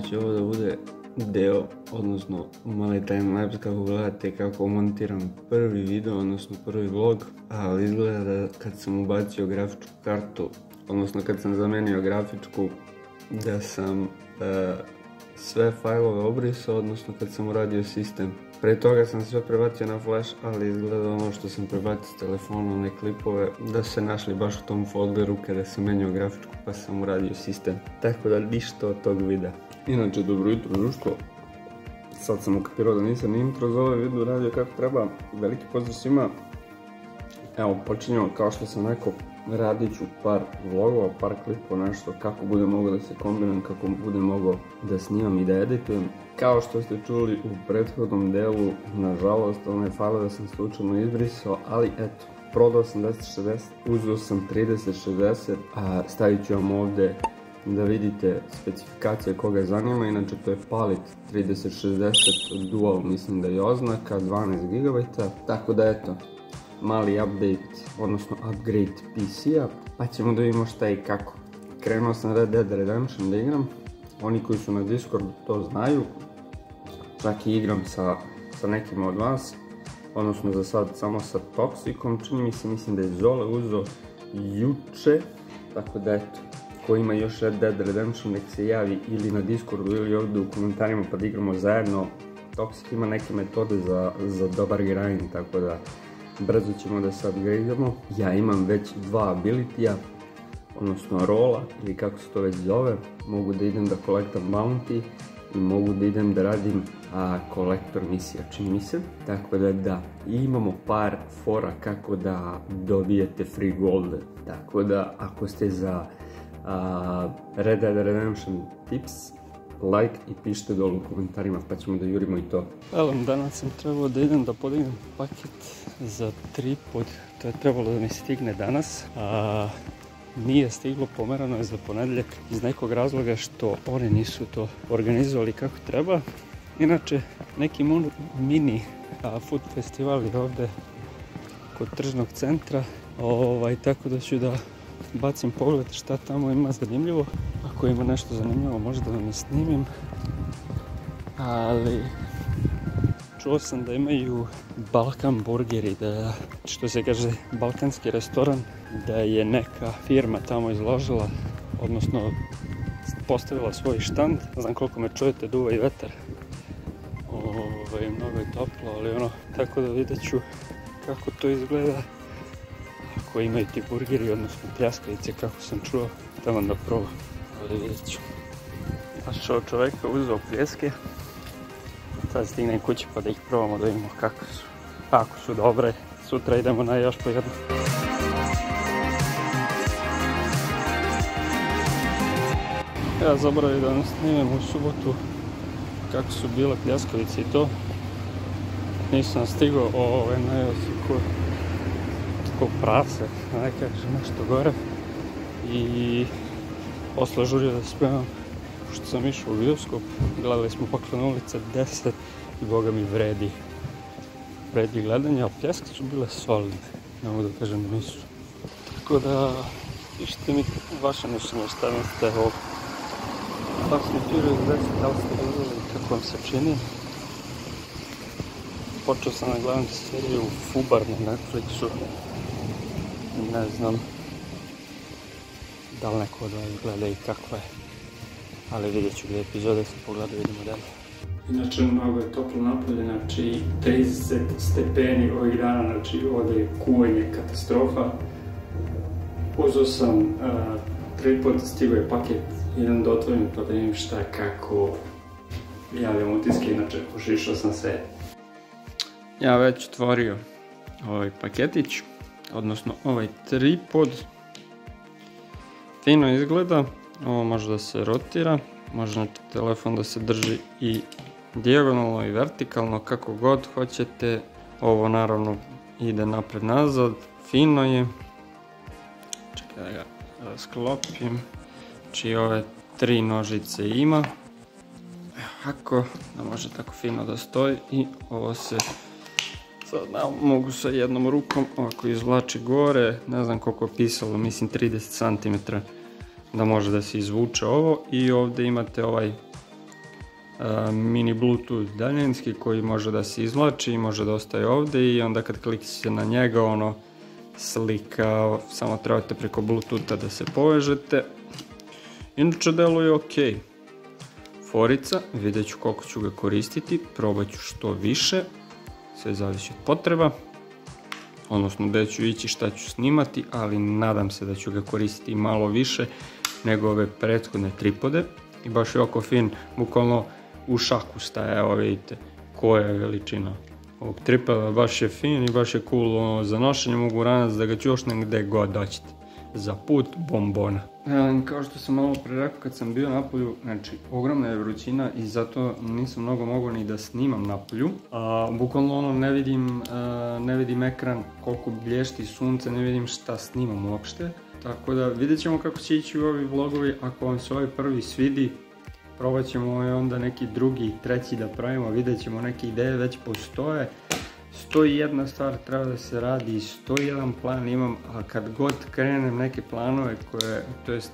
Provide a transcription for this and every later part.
će ovo da bude deo, odnosno mali timelapse kako gledate kako montiram prvi video, odnosno prvi vlog, ali izgleda da kad sam ubacio grafičku kartu, odnosno kad sam zamenio grafičku, da sam sve fajlove obrisao, odnosno kad sam uradio sistem. Pre toga sam sve prebacio na flash, ali izgleda ono što sam prebacio s telefona, one klipove, da su se našli baš u tom folderu kada sam menjao grafičku pa sam uradio sistem. Tako da ništa od tog videa. Inače, dobro jutro društvo. Sad sam ukapirao da nisam intro za ovaj video radio kako treba. Veliki pozdrav svima. Evo, počinjemo kao što sam rekao, radit ću par vlogova, par klipova, nešto kako budem mogao da se kombinujem, kako budem mogao da snimam i da editujem. Kao što ste čuli u prethodnom delu, nažalost, one fajlove sam slučajno izbrisao, ali eto, prodao sam 1060, uzeo sam 3060, a stavit ću vam ovdje da vidite specifikacije koga zanima. Inače, to je Palit 3060 Dual, mislim da je oznaka, 12 GB, tako da eto, mali update, odnosno upgrade PC-a, pa ćemo da vidimo šta i kako. Krenuo sam Red Dead Redemption da igram, oni koji su na Discordu to znaju, čak i igram sa nekima od vas, odnosno za sad samo sa Toxicom, čini mi se, mislim da je Zole uzeo juče, tako da eto, ko ima još Red Dead Redemption nek se javi ili na Discordu ili ovdje u komentarima pa da igramo zajedno. Toxic ima neke metode za dobar grind, tako da brzo ćemo da se upgradeamo. Ja imam već dva abilitija, odnosno rola ili kako se to već zove. Mogu da idem da kolektam bounty i mogu da idem da radim kolektor misija, čini mi se. Tako da imamo par fora kako da dobijete free gold. Tako da ako ste za Red Dead Redemption tips, like i pišite dolu u komentarima pa ćemo da jurimo i to. Danas sam trebao da idem da podignem paket za tripod, to je trebalo da mi stigne danas, nije stiglo, pomerano je za ponedjeljak iz nekog razloga što oni nisu to organizovali kako treba. Inače, neki mini food festival je ovdje kod tržnog centra, tako da ću da bacim pogled šta tamo ima zanimljivo. Ako ima nešto zanimljivo možda vam i snimim, ali čuo sam da imaju Balkan burgeri, da, što se kaže balkanski restoran, da je neka firma tamo izložila, odnosno postavila svoj štand. Ne znam koliko me čujete, duva i vetar, mnogo je toplo, ali tako da vidjet ću kako to izgleda. Ako imaju ti burgeri, odnosno pljeskavice, kako sam čuo, tamo da probam, ali vidjet ću. Našao čoveka, uzeo pljeske, sad stignem kući pa da ih probamo, da vidimo kako su. Ako su dobre, sutra idemo na još po jednu. Ja zaboravim da vam snimem u subotu kako su bile pljeskavice i to. Nisam stigao, najeo si ko prase, ne kažem nešto gore. I posle žurio da spremam, pošto sam išao u bioskop, gledali smo Paklena ulica 10 i boga mi vredi gledanje, a pljeske su bile solidne, ne mogu da kažem da nisu. Tako da, pišite mi vaše mišljenje, šta mislite o Fast and Furious 10, da li ste gledali kako vam se čini. Počeo sam da gledam seriju Fubar na Netflixu, ne znam da li neko od vas gleda i kakva je, ali vidjet ću gdje epizode sam pogledao, vidimo dalje. Inače, mnogo je toplo napolje, znači 30 stepeni ovih dana, znači ovdje je kuvanje katastrofa. Uzeo sam tripod, stigao je paket, idem da otvorim pa da vidim šta, kako, javljam utiske, inače pošišao sam sve. Ja već otvorio ovaj paketić, odnosno ovaj tripod. Fino izgleda, ovo može da se rotira, može telefon da se drži i dijagonalno i vertikalno, kako god hoćete. Ovo naravno ide napred nazad, fino je. Čekaj da ga sklopim. Znači ove 3 nožice ima. Ovako, da može tako fino da stoji i ovo se sad mogu sa jednom rukom ovako izvlači gore, ne znam koliko je pisalo, mislim 30 cm da može da se izvuče ovo. I ovdje imate ovaj mini bluetooth daljinski koji može da se izvlači i može da ostaje ovdje i onda kad kliknete na njega ono slika, samo trebate preko bluetootha da se povežete. Inače deluje ok. Forica, vidjet ću koliko ću ga koristiti, probat ću što više, sve zavisi od potreba, odnosno gdje ću ići, šta ću snimati, ali nadam se da ću ga koristiti malo više nego ove prethodne tripode. I baš je oko fin, bukvalno u šaku staje, evo vidite koja je veličina ovog tripoda, baš je fin i baš je cool za nošenje, mogu ranac da ga čušnem gdje god doćete. Za put bombona. Kao što sam malo pre rekao kad sam bio napolju, znači ogromna je vrućina i zato nisam mnogo mogao ni da snimam napolju. Bukvalno ono ne vidim ekran koliko blješti sunce, ne vidim šta snimam uopšte. Tako da vidjet ćemo kako će ići u ovi vlogovi, ako vam se ovaj prvi svidi, probat ćemo onda neki drugi i treći da pravimo, vidjet ćemo neke ideje već postoje. 101 stvar treba da se radi, 101 plan imam, a kad god krenem neke planove koje, to jest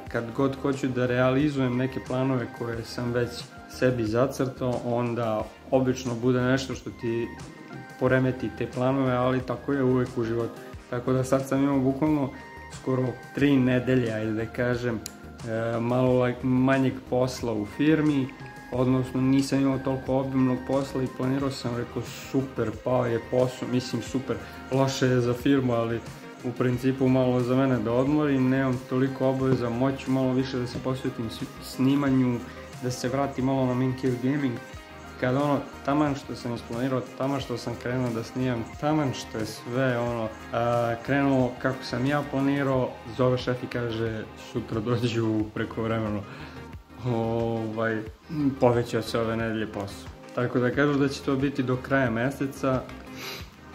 kad god hoću da realizujem neke planove koje sam već sebi zacrtao, onda obično bude nešto što ti poremeti te planove, ali tako je uvek u životu. Tako da sad sam imao bukvalno skoro 3 nedelje, ajde da kažem, malo manjeg posla u firmi, odnosno nisam imao toliko obimnog posla i planirao sam, rekao super, pao je posao, mislim super, loše je za firmu, ali u principu malo za mene da odmorim, nemam toliko obaveza, moću malo više da se posvetim snimanju, da se vratim malo na Main Cave Gaming. Kad ono, taman što sam isplanirao, taman što sam krenuo da snimam, taman što je sve ono krenulo kako sam ja planirao, zove šef i kaže sutra dođi u prekovremeno. Povećao se ove nedelje posao. Tako da kažu da će to biti do kraja mjeseca,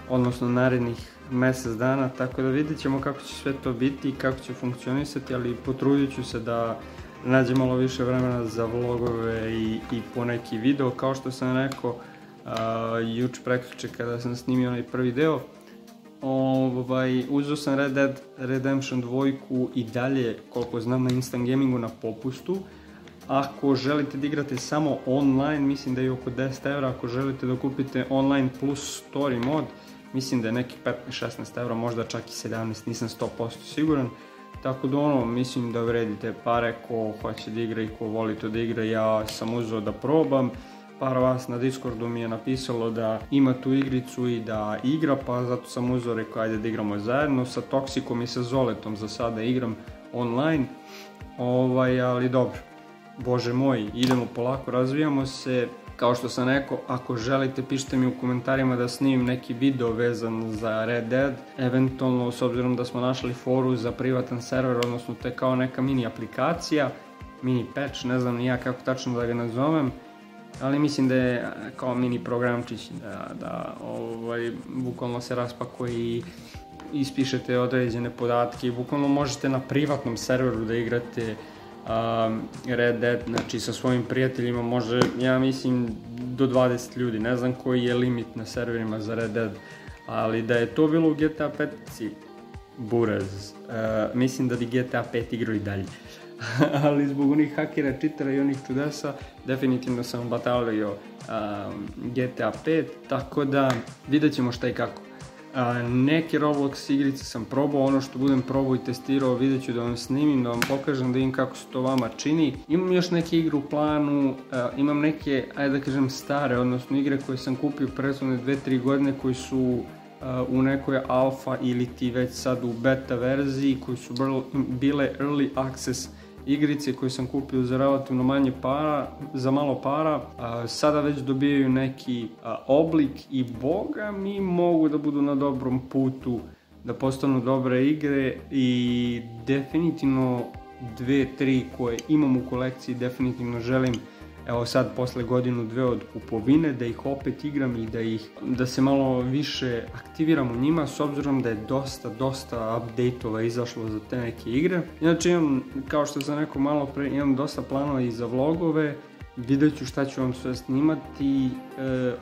odnosno narednih mjesec dana, tako da vidjet ćemo kako će sve to biti i kako će funkcionisati, ali potrudit ću se da nađem malo više vremena za vlogove i po neki video. Kao što sam rekao juče prekjuče kada sam snimio onaj prvi deo, uzeo sam Red Dead Redemption 2 i dalje, koliko znam, na Instant Gamingu na popustu. Ako želite da igrate samo online, mislim da je oko 10 €, ako želite da kupite online plus story mod, mislim da je neki 15-16 €, možda čak i 17, nisam 100% siguran. Tako da ono, mislim da vredite pare, ko hoće da igra i ko voli to da igra, ja sam uzeo da probam. Par vas na Discordu mi je napisalo da ima tu igricu i da igra, pa zato sam uzeo, rekao ajde da igramo zajedno. Sa Toxikom i sa Zoletom za sada igram online, ali dobro. Bože moj, idemo polako, razvijamo se. Kao što sam rekao, ako želite pišite mi u komentarima da snimim neki video vezan za Red Dead, eventualno s obzirom da smo našli foru za privatan server, odnosno to je kao neka mini aplikacija, mini patch, ne znam ni ja kako tačno da ga nazovem, ali mislim da je kao mini programčić da bukvalno se raspakuje i ispišete određene podatke i bukvalno možete na privatnom serveru da igrate Red Dead, znači sa svojim prijateljima, može, ja mislim, do 20 ljudi, ne znam koji je limit na serverima za Red Dead, ali da je to bilo u GTA 5, burez, mislim da bi GTA 5 igrao i dalje, ali zbog onih hakera, čitera i onih čudesa, definitivno sam batalio GTA 5, tako da vidjet ćemo šta i kako. Neke Roblox igrice sam probao, ono što budem probao i testirao vidjet ću da vam snimim, da vam pokažem, da vidim kako se to vama čini. Imam još neke igre u planu, imam neke, ajde da kažem, stare, odnosno igre koje sam kupio prethodne 2-3 godine koji su u nekoj alfa ili ti već sad u beta verziji, koji su bile early access igrice koje sam kupio za relativno manje para, za malo para, sada već dobijaju neki oblik i boga mi mogu da budu na dobrom putu da postanu dobre igre i definitivno 2-3 koje imam u kolekciji definitivno želim, evo sad posle godinu 2 od kupovine, da ih opet igram i da se malo više aktiviram u njima, s obzirom da je dosta update-ova izašlo za te neke igre. Inače imam, kao što sam rekao malo pre, imam dosta planova i za vlogove, vidjet ću šta ću vam sve snimati,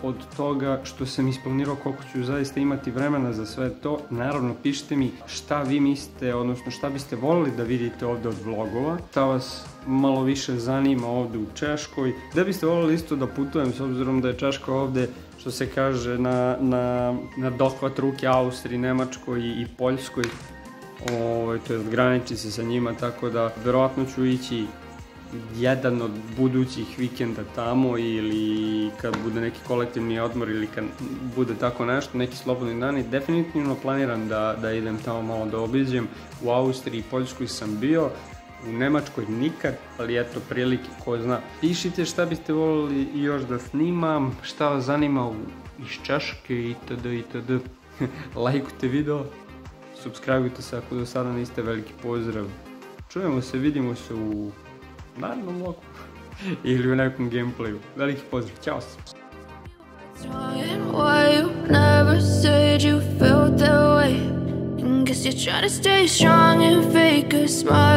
od toga što sam isplanirao koliko ću zaista imati vremena za sve to. Naravno, pišite mi šta vi mislite, odnosno šta biste voljeli da vidite ovde od vlogova, šta vas malo više zanima ovde u Češkoj, gde biste voljeli isto da putujem, s obzirom da je Češka ovde, što se kaže, na dohvat ruke Austriji, Nemačkoj i Poljskoj, to je graniči se sa njima, tako da verovatno ću ići jedan od budućih vikenda tamo, ili kad bude neki kolektivni odmor, ili kad bude tako nešto, neki slobodni dani. Definitivno planiram da idem tamo malo da obiđem. U Austriji i Poljskoj sam bio, u Nemačkoj nikad, ali eto prilike, ko zna. Pišite šta biste voljeli još da snimam, šta vas zanima iz Češke itd. Lajkujte video, subscribeujte se ako do sada niste, veliki pozdrav. Čujemo se, vidimo se u narednom vlogu ili u nekom gameplayu. Veliki pozdrav, ćao se! Guess you're trying to stay strong and fake a smile.